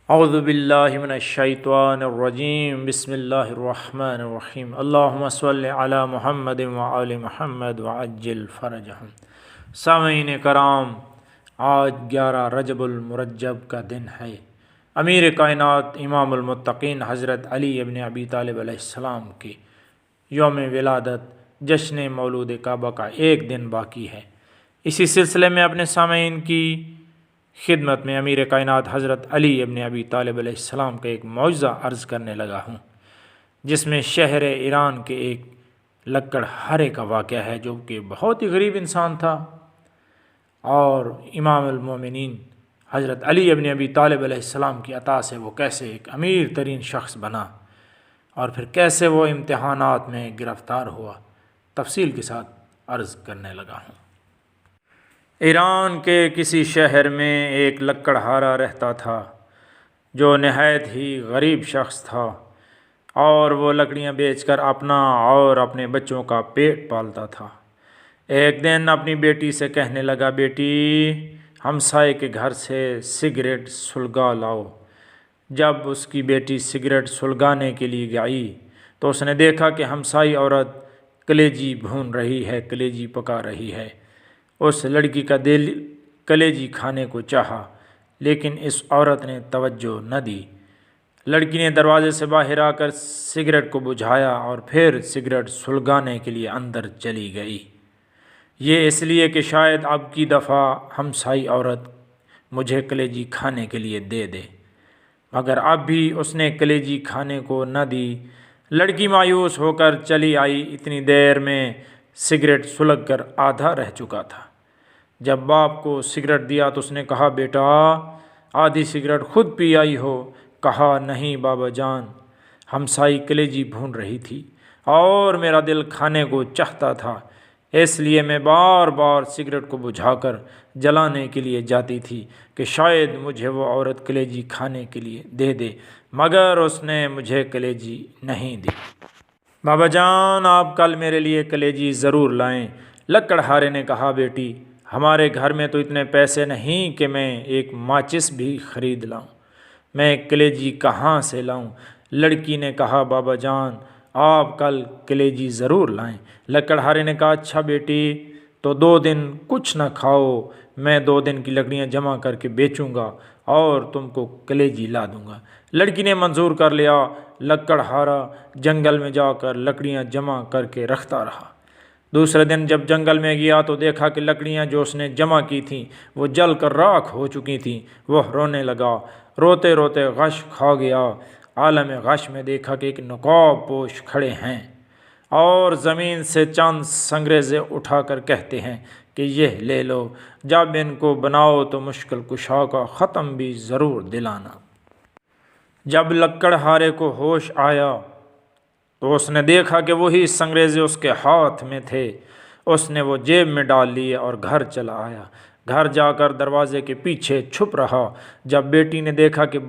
اعوذ باللہ من الشیطان الرجیم بسم اللہ الرحمن الرحیم اللہم صلی علی محمد وعلی محمد وعجل فرجہم۔ سامعین کرام، آج 11 رجب المرجب کا دن ہے۔ امیر کائنات امام المتقین حضرت علی ابن ابی طالب علیہ السلام کے یوم ولادت جشن مولود کعبہ کا ایک دن باقی ہے۔ اسی سلسلے میں اپنے سامعین کی خدمت میں امیر کائنات حضرت علی ابن ابی طالب علیہ السلام کا ایک معجزہ عرض کرنے لگا ہوں، جس میں شہر ایران کے ایک لکڑ ہارے کا واقعہ ہے، جو کہ بہت ہی غریب انسان تھا، اور امام المومنین حضرت علی ابن ابی طالب علیہ السلام کی عطا سے وہ کیسے ایک امیر ترین شخص بنا، اور پھر کیسے وہ امتحانات میں گرفتار ہوا، تفصیل کے ساتھ عرض کرنے لگا ہوں۔ ایران کے کسی شہر میں ایک لکڑہارا رہتا تھا، جو نہایت ہی غریب شخص تھا، اور وہ لکڑیاں بیچ کر اپنا اور اپنے بچوں کا پیٹ پالتا تھا۔ ایک دن اپنی بیٹی سے کہنے لگا، بیٹی، ہمسائے کے گھر سے سگریٹ سلگا لاؤ۔ جب اس کی بیٹی سگریٹ سلگانے کے لیے گئی تو اس نے دیکھا کہ ہمسائی عورت کلیجی بھون رہی ہے، کلیجی پکا رہی ہے۔ اس لڑکی کا دل کلیجی کھانے کو چاہا، لیکن اس عورت نے توجہ نہ دی۔ لڑکی نے دروازے سے باہر آ کر سگریٹ کو بجھایا اور پھر سگریٹ سلگانے کے لیے اندر چلی گئی، یہ اس لیے کہ شاید اب کی دفعہ ہمسائی عورت مجھے کلیجی کھانے کے لیے دے دے، مگر اب بھی اس نے کلیجی کھانے کو نہ دی۔ لڑکی مایوس ہو کر چلی آئی۔ اتنی دیر میں سگریٹ سلگ کر آدھا رہ چکا تھا۔ جب باپ کو سگریٹ دیا تو اس نے کہا، بیٹا، آدھی سگریٹ خود پی آئی ہو؟ کہا، نہیں بابا جان، ہمسائی کلیجی بھون رہی تھی اور میرا دل کھانے کو چاہتا تھا، اس لیے میں بار بار سگریٹ کو بجھا کر جلانے کے لیے جاتی تھی کہ شاید مجھے وہ عورت کلیجی کھانے کے لیے دے دے، مگر اس نے مجھے کلیجی نہیں دی۔ بابا جان، آپ کل میرے لیے کلیجی ضرور لائیں۔ لکڑہارے نے کہا، بیٹی، ہمارے گھر میں تو اتنے پیسے نہیں کہ میں ایک ماچس بھی خرید لاؤں، میں کلیجی کہاں سے لاؤں؟ لڑکی نے کہا، بابا جان، آپ کل کلیجی ضرور لائیں۔ لکڑہارے نے کہا، اچھا بیٹی، تو 2 دن کچھ نہ کھاؤ، میں 2 دن کی لکڑیاں جمع کر کے بیچوں گا اور تم کو کلیجی لا دوں گا۔ لڑکی نے منظور کر لیا۔ لکڑہارا جنگل میں جا کر لکڑیاں جمع کر کے رکھتا رہا۔ دوسرے دن جب جنگل میں گیا تو دیکھا کہ لکڑیاں جو اس نے جمع کی تھیں وہ جل کر راکھ ہو چکی تھیں۔ وہ رونے لگا، روتے روتے غش کھا گیا۔ عالم غش میں دیکھا کہ ایک نقاب پوش کھڑے ہیں اور زمین سے چند سنگریزے اٹھا کر کہتے ہیں کہ یہ لے لو، جب ان کو بناؤ تو مشکل کشا کا ختم بھی ضرور دلانا۔ جب لکڑہارے کو ہوش آیا تو اس نے دیکھا کہ وہی سنگریزے اس کے ہاتھ میں تھے۔ اس نے وہ جیب میں ڈال لیے اور گھر چلا آیا۔ گھر جا کر دروازے کے پیچھے چھپ رہا۔ جب بیٹی نے دیکھا کہ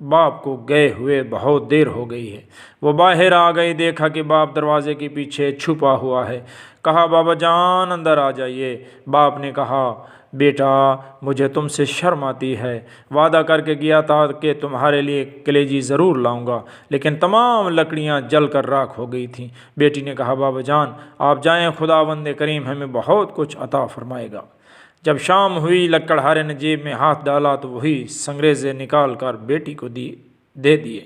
باپ کو گئے ہوئے بہت دیر ہو گئی ہے، وہ باہر آ گئی، دیکھا کہ باپ دروازے کے پیچھے چھپا ہوا ہے۔ کہا، بابا جان، اندر آ جائیے۔ باپ نے کہا، بیٹا، مجھے تم سے شرم آتی ہے، وعدہ کر کے گیا تھا کہ تمہارے لیے کلیجی ضرور لاؤں گا، لیکن تمام لکڑیاں جل کر راکھ ہو گئی تھیں۔ بیٹی نے کہا، بابا جان، آپ جائیں، خداوند کریم ہمیں بہت کچھ عطا فرمائے گا۔ جب شام ہوئی، لکڑہارے نے جیب میں ہاتھ ڈالا تو وہی سنگریزے نکال کر بیٹی کو دے دیے،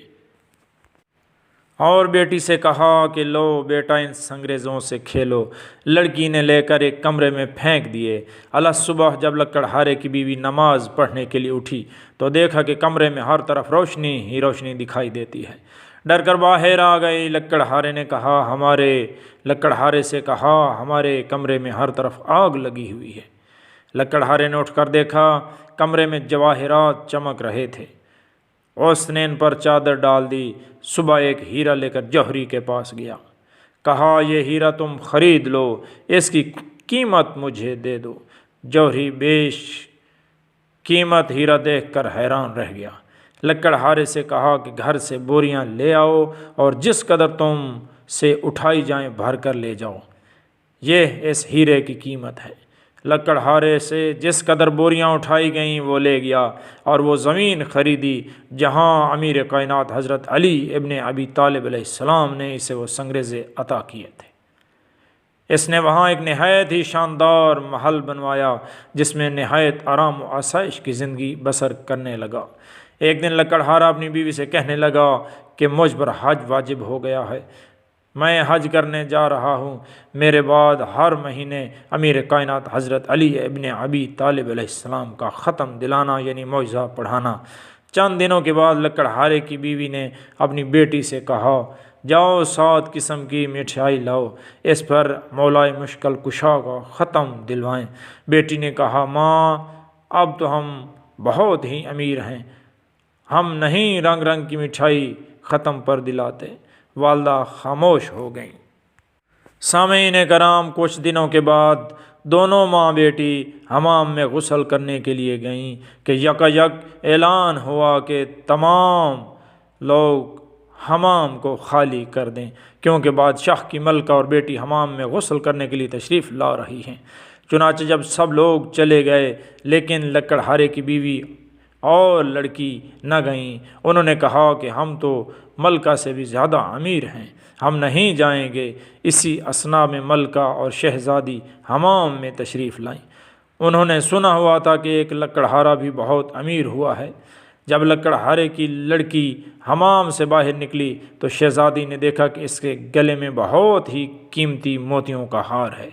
اور بیٹی سے کہا کہ لو بیٹا، ان سنگریزوں سے کھیلو۔ لڑکی نے لے کر ایک کمرے میں پھینک دیے۔ صبح جب لکڑہارے کی بیوی نماز پڑھنے کے لیے اٹھی تو دیکھا کہ کمرے میں ہر طرف روشنی ہی روشنی دکھائی دیتی ہے۔ ڈر کر باہر آ گئی۔ لکڑہارے سے کہا، ہمارے کمرے میں ہر طرف آگ لگی ہوئی ہے۔ لکڑہارے نے اٹھ کر دیکھا، کمرے میں جواہرات چمک رہے تھے۔ اس نے ان پر چادر ڈال دی۔ صبح ایک ہیرا لے کر جوہری کے پاس گیا۔ کہا، یہ ہیرا تم خرید لو، اس کی قیمت مجھے دے دو۔ جوہری بیش قیمت ہیرا دیکھ کر حیران رہ گیا۔ لکڑہارے سے کہا کہ گھر سے بوریاں لے آؤ اور جس قدر تم سے اٹھائی جائیں بھر کر لے جاؤ، یہ اس ہیرے کی قیمت ہے۔ لکڑہارے سے جس قدر بوریاں اٹھائی گئیں وہ لے گیا اور وہ زمین خریدی جہاں امیر کائنات حضرت علی ابن ابی طالب علیہ السلام نے اسے وہ سنگریزے عطا کیے تھے۔ اس نے وہاں ایک نہایت ہی شاندار محل بنوایا جس میں نہایت آرام و آسائش کی زندگی بسر کرنے لگا۔ ایک دن لکڑہارا اپنی بیوی سے کہنے لگا کہ مجھ پر حج واجب ہو گیا ہے، میں حج کرنے جا رہا ہوں، میرے بعد ہر مہینے امیر کائنات حضرت علی ابن ابی طالب علیہ السلام کا ختم دلانا یعنی معجزہ پڑھانا۔ چند دنوں کے بعد لکڑہارے کی بیوی نے اپنی بیٹی سے کہا جاؤ 7 قسم کی مٹھائی لاؤ، اس پر مولائے مشکل کشا کا ختم دلوائیں۔ بیٹی نے کہا ماں اب تو ہم بہت ہی امیر ہیں، ہم نہیں رنگ رنگ کی مٹھائی ختم پر دلاتے۔ والدہ خاموش ہو گئیں۔ سامعین کرام، کچھ دنوں کے بعد دونوں ماں بیٹی حمام میں غسل کرنے کے لیے گئیں کہ یکایک اعلان ہوا کہ تمام لوگ حمام کو خالی کر دیں کیونکہ بادشاہ کی ملکہ اور بیٹی حمام میں غسل کرنے کے لیے تشریف لا رہی ہیں۔ چنانچہ جب سب لوگ چلے گئے لیکن لکڑہارے کی بیوی اور لڑکی نہ گئیں۔ انہوں نے کہا کہ ہم تو ملکہ سے بھی زیادہ امیر ہیں، ہم نہیں جائیں گے۔ اسی اثناء میں ملکہ اور شہزادی حمام میں تشریف لائیں۔ انہوں نے سنا ہوا تھا کہ ایک لکڑہارا بھی بہت امیر ہوا ہے۔ جب لکڑہارے کی لڑکی حمام سے باہر نکلی تو شہزادی نے دیکھا کہ اس کے گلے میں بہت ہی قیمتی موتیوں کا ہار ہے۔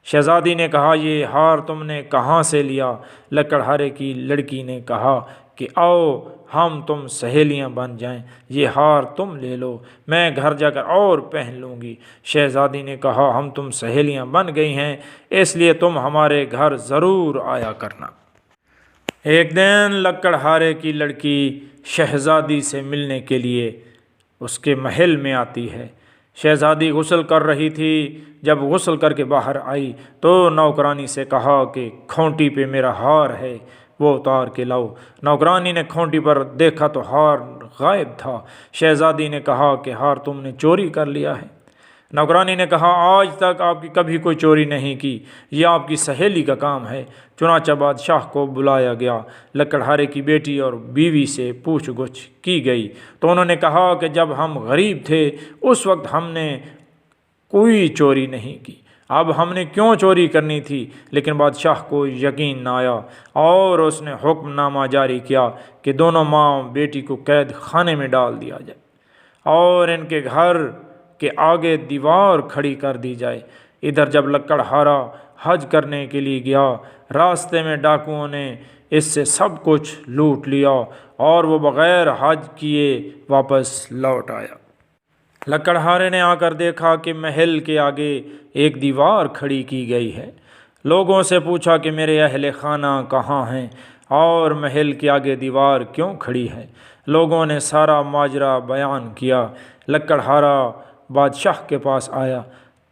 شہزادی نے کہا یہ ہار تم نے کہاں سے لیا؟ لکڑہارے کی لڑکی نے کہا کہ آؤ ہم تم سہیلیاں بن جائیں، یہ ہار تم لے لو، میں گھر جا کر اور پہن لوں گی۔ شہزادی نے کہا ہم تم سہیلیاں بن گئی ہیں اس لیے تم ہمارے گھر ضرور آیا کرنا۔ ایک دن لکڑہارے کی لڑکی شہزادی سے ملنے کے لیے اس کے محل میں آتی ہے۔ شہزادی غسل کر رہی تھی، جب غسل کر کے باہر آئی تو نوکرانی سے کہا کہ کھونٹی پہ میرا ہار ہے، وہ اتار کے لاؤ۔ نوکرانی نے کھونٹی پر دیکھا تو ہار غائب تھا۔ شہزادی نے کہا کہ ہار تم نے چوری کر لیا ہے؟ نوکرانی نے کہا آج تک آپ کی کبھی کوئی چوری نہیں کی، یہ آپ کی سہیلی کا کام ہے۔ چنانچہ بادشاہ کو بلایا گیا۔ لکڑہارے کی بیٹی اور بیوی سے پوچھ گچھ کی گئی تو انہوں نے کہا کہ جب ہم غریب تھے اس وقت ہم نے کوئی چوری نہیں کی، اب ہم نے کیوں چوری کرنی تھی؟ لیکن بادشاہ کو یقین نہ آیا اور اس نے حکم نامہ جاری کیا کہ دونوں ماں بیٹی کو قید خانے میں ڈال دیا جائے اور ان کے گھر کے آگے دیوار کھڑی کر دی جائے۔ ادھر جب لکڑہارا حج کرنے کے لیے گیا، راستے میں ڈاکوؤں نے اس سے سب کچھ لوٹ لیا اور وہ بغیر حج کیے واپس لوٹ آیا۔ لکڑہارے نے آ کر دیکھا کہ محل کے آگے ایک دیوار کھڑی کی گئی ہے۔ لوگوں سے پوچھا کہ میرے اہل خانہ کہاں ہیں اور محل کے آگے دیوار کیوں کھڑی ہے؟ لوگوں نے سارا ماجرا بیان کیا۔ لکڑہارا بادشاہ کے پاس آیا،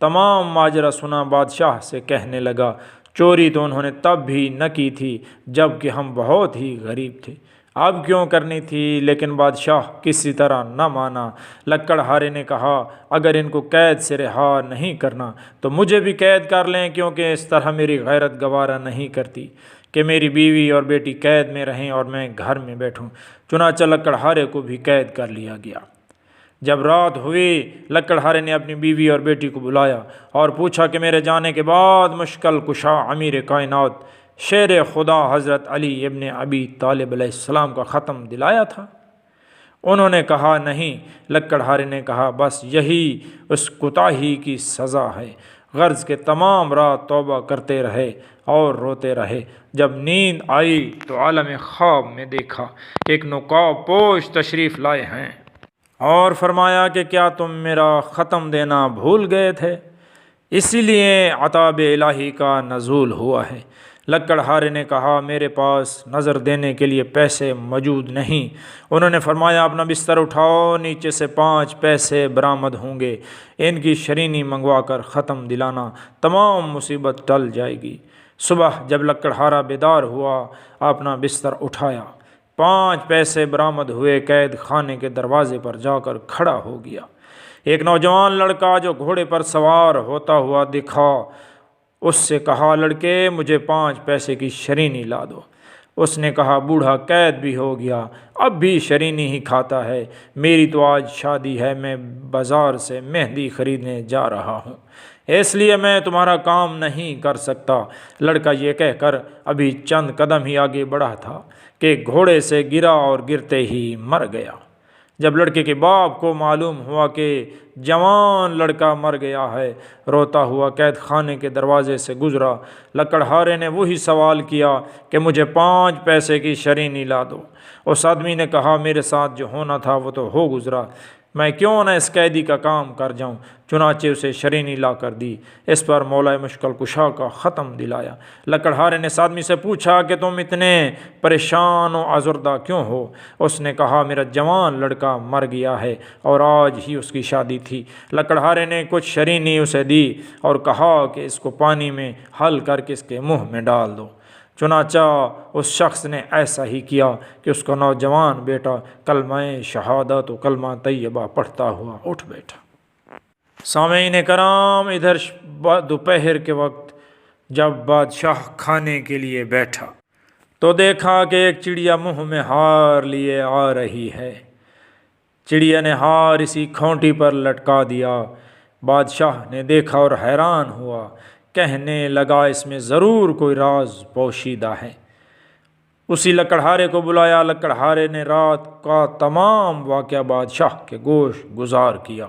تمام ماجرا سنا۔ بادشاہ سے کہنے لگا چوری تو انہوں نے تب بھی نہ کی تھی جب کہ ہم بہت ہی غریب تھے، اب کیوں کرنی تھی؟ لیکن بادشاہ کسی طرح نہ مانا۔ لکڑہارے نے کہا اگر ان کو قید سے رہا نہیں کرنا تو مجھے بھی قید کر لیں، کیونکہ اس طرح میری غیرت گوارا نہیں کرتی کہ میری بیوی اور بیٹی قید میں رہیں اور میں گھر میں بیٹھوں۔ چنانچہ لکڑہارے کو بھی قید کر لیا گیا۔ جب رات ہوئی لکڑہارے نے اپنی بیوی اور بیٹی کو بلایا اور پوچھا کہ میرے جانے کے بعد مشکل کشا امیر کائنات شیر خدا حضرت علی ابن ابی طالب علیہ السلام کا ختم دلایا تھا؟ انہوں نے کہا نہیں۔ لکڑہارے نے کہا بس یہی اس کوتاہی کی سزا ہے۔ غرض کے تمام رات توبہ کرتے رہے اور روتے رہے۔ جب نیند آئی تو عالم خواب میں دیکھا ایک نقاب پوش تشریف لائے ہیں اور فرمایا کہ کیا تم میرا ختم دینا بھول گئے تھے؟ اسی لیے عطاب الہی کا نزول ہوا ہے۔ لکڑہارے نے کہا میرے پاس نظر دینے کے لیے پیسے موجود نہیں۔ انہوں نے فرمایا اپنا بستر اٹھاؤ، نیچے سے 5 پیسے برآمد ہوں گے، ان کی شرینی منگوا کر ختم دلانا، تمام مصیبت ٹل جائے گی۔ صبح جب لکڑہارا بیدار ہوا اپنا بستر اٹھایا، 5 پیسے برآمد ہوئے، قید خانے کے دروازے پر جا کر کھڑا ہو گیا۔ ایک نوجوان لڑکا جو گھوڑے پر سوار ہوتا ہوا دکھا، اس سے کہا لڑکے مجھے 5 پیسے کی شرینی لا دو۔ اس نے کہا بوڑھا قید بھی ہو گیا اب بھی شرینی ہی کھاتا ہے، میری تو آج شادی ہے، میں بازار سے مہندی خریدنے جا رہا ہوں، اس لیے میں تمہارا کام نہیں کر سکتا۔ لڑکا یہ کہہ کر ابھی چند قدم ہی آگے بڑھا تھا کہ گھوڑے سے گرا اور گرتے ہی مر گیا۔ جب لڑکے کے باپ کو معلوم ہوا کہ جوان لڑکا مر گیا ہے، روتا ہوا قید خانے کے دروازے سے گزرا۔ لکڑہارے نے وہی سوال کیا کہ مجھے 5 پیسے کی شرینی لا دو۔ اس آدمی نے کہا میرے ساتھ جو ہونا تھا وہ تو ہو گزرا، میں کیوں نہ اس قیدی کا کام کر جاؤں۔ چنانچہ اسے شرینی لا کر دی۔ اس پر مولا مشکل کشا کا ختم دلایا۔ لکڑہارے نے اس آدمی سے پوچھا کہ تم اتنے پریشان و آزردہ کیوں ہو؟ اس نے کہا میرا جوان لڑکا مر گیا ہے اور آج ہی اس کی شادی تھی۔ لکڑہارے نے کچھ شرینی اسے دی اور کہا کہ اس کو پانی میں حل کر کے اس کے منہ میں ڈال دو۔ چنانچہ اس شخص نے ایسا ہی کیا کہ اس کا نوجوان بیٹا کلمہ شہادت و کلمہ طیبہ پڑھتا ہوا اٹھ بیٹھا۔ سامعین کرام، ادھر دوپہر کے وقت جب بادشاہ کھانے کے لیے بیٹھا تو دیکھا کہ ایک چڑیا منہ میں ہار لیے آ رہی ہے۔ چڑیا نے ہار اسی کھونٹی پر لٹکا دیا۔ بادشاہ نے دیکھا اور حیران ہوا، کہنے لگا اس میں ضرور کوئی راز پوشیدہ ہے۔ اسی لکڑہارے کو بلایا۔ لکڑہارے نے رات کا تمام واقعہ بادشاہ کے گوش گزار کیا۔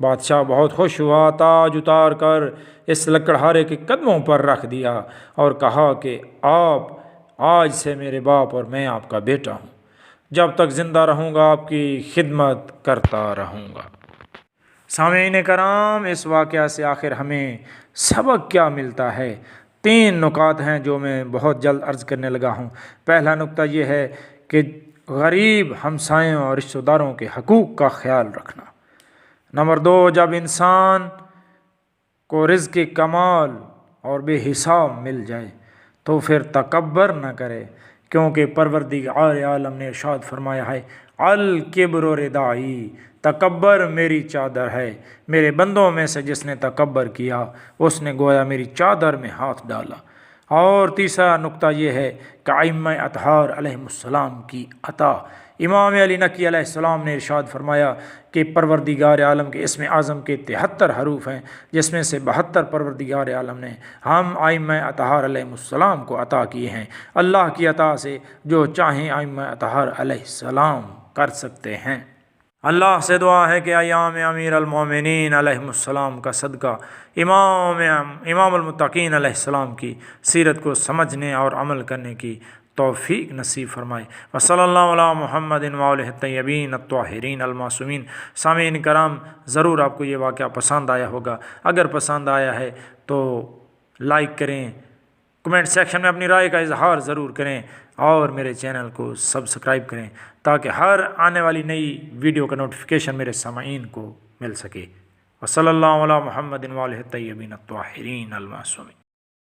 بادشاہ بہت خوش ہوا، تاج اتار کر اس لکڑہارے کے قدموں پر رکھ دیا اور کہا کہ آپ آج سے میرے باپ اور میں آپ کا بیٹا ہوں، جب تک زندہ رہوں گا آپ کی خدمت کرتا رہوں گا۔ سامعین کرام، اس واقعہ سے آخر ہمیں سبق کیا ملتا ہے؟ 3 نکات ہیں جو میں بہت جلد عرض کرنے لگا ہوں۔ پہلا نکتہ یہ ہے کہ غریب ہمسایوں اور رشتہ داروں کے حقوق کا خیال رکھنا۔ نمبر 2، جب انسان کو رزق کمال اور بے حساب مل جائے تو پھر تکبر نہ کرے، کیونکہ پروردگار عالم نے ارشاد فرمایا ہے الکبر ردائی، تکبر میری چادر ہے۔ میرے بندوں میں سے جس نے تکبر کیا اس نے گویا میری چادر میں ہاتھ ڈالا۔ اور تیسرا نکتہ یہ ہے کہ ائمہ اطہار علیہ السلام کی عطا۔ امام علی نقی علیہ السلام نے ارشاد فرمایا کہ پروردگار عالم کے اسم اعظم کے 73 حروف ہیں، جس میں سے 72 پروردگار عالم نے ہم ائمہ اطہار علیہ السلام کو عطا کیے ہیں۔ اللہ کی عطا سے جو چاہیں ائمہ اطہار علیہ السلام کر سکتے ہیں۔ اللہ سے دعا ہے کہ ایام امیر المومنین علیہ السلام کا صدقہ امام المتقین علیہ السلام کی سیرت کو سمجھنے اور عمل کرنے کی توفیق نصیب فرمائے۔ وصلی اللہ علی محمد وآلہ الطیبین الطاہرین المعصومین۔ سامعین کرام، ضرور آپ کو یہ واقعہ پسند آیا ہوگا۔ اگر پسند آیا ہے تو لائک کریں، کمنٹ سیکشن میں اپنی رائے کا اظہار ضرور کریں اور میرے چینل کو سبسکرائب کریں تاکہ ہر آنے والی نئی ویڈیو کا نوٹیفیکیشن میرے سامعین کو مل سکے۔ وصلی اللہ علی محمد وآلہ الطیبین الطاہرین المعصومین۔